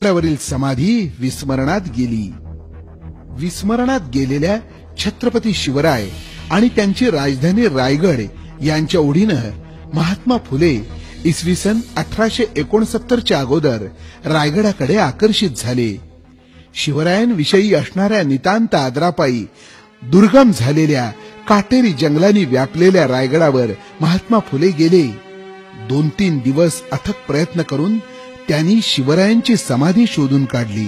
वरील समाधी विस्मरणात गेली. विस्मरणात गेलेल्या छत्रपती शिवराय आणि त्यांची राजधानी रायगड यांच्या ओढीनं महात्मा फुले इसवी सन 1869च्या अगोदर रायगडाकडे आकर्षित झाले. शिवरायांविषयी असणाऱ्या नितांत आदरापायी दुर्गम झालेल्या काटेरी जंगलांनी व्यापलेल्या रायगडावर महात्मा फुले गेले. 2-3 दिवस अथक प्रयत्न करून त्यांनी शिवरायांची समाधी शोधून काढली.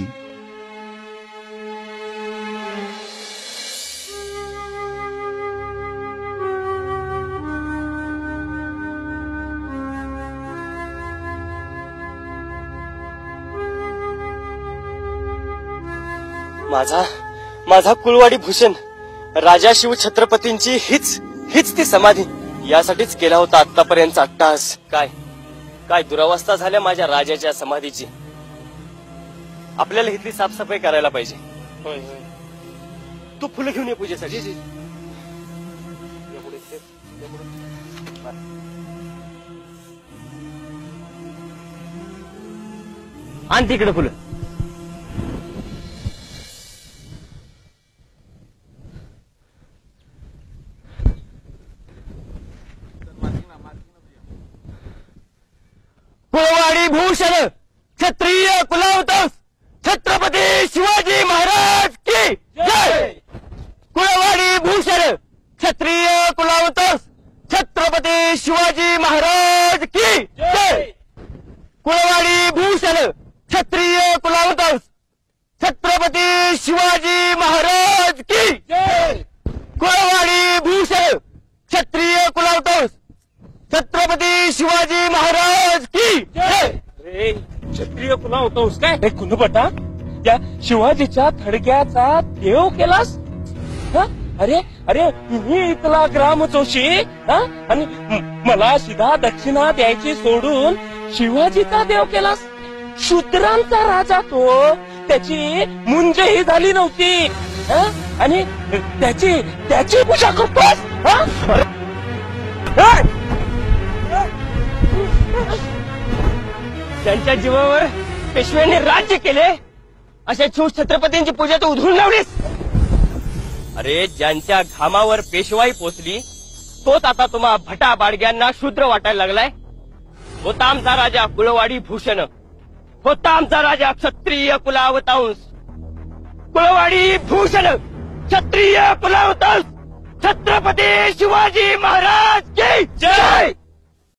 माझा कुळवाडी भूषण राजा शिव छत्रपतींची हीच ती समाधी. यासाठीच केला होता आतापर्यंतचा अट्टहास. काय दुरावस्था झाल्या माझ्या राजाच्या समाधीची. आपल्याला इथली साफसफाई करायला पाहिजे. होय तू फुलं घेऊन ये पूजेसाठी. आण तिकडे फुलं. कुळवाडी भूषण क्षत्रिय कुलावतंस छत्रपती शिवाजी महाराज की जय. कुळवाडी भूषण क्षत्रिय कुलावतंस छत्रपती शिवाजी महाराज की जय. कुळवाडी भूषण क्षत्रिय कुलावतंस छत्रपती शिवाजी महाराज की जय. कुळवाडी भूषण क्षत्रिय कुलावतंस छत्रपती शिवाजी महाराज की जय. क्षत्रिय कुलावतंस काय कुणपटा त्या शिवाजीच्या थडग्याचा देव केलास. अरे मी इथला ग्रामजोशी आणि मला सीधा दक्षिणा द्यायची सोडून शिवाजीचा देव केलास. शूद्रांचा राजा तो. त्याची मुंजही झाली नव्हती आणि त्याची पूजा करतोस. त्यांच्या जीवावर पेशव्यांनी राज्य केले अशा शिव छत्रपतींची पूजा तू उधळून लावलीस. अरे ज्यांच्या घामावर पेशवाई पोचली तोच आता तुम्हा भटा बाडग्यांना शूद्र वाटायला लागलाय. होता आमचा राजा कुळवाडी भूषण. होता आमचा राजा क्षत्रिय कुलावतंस. कुळवाडी भूषण क्षत्रिय कुलावतंस छत्रपती शिवाजी महाराज की जय.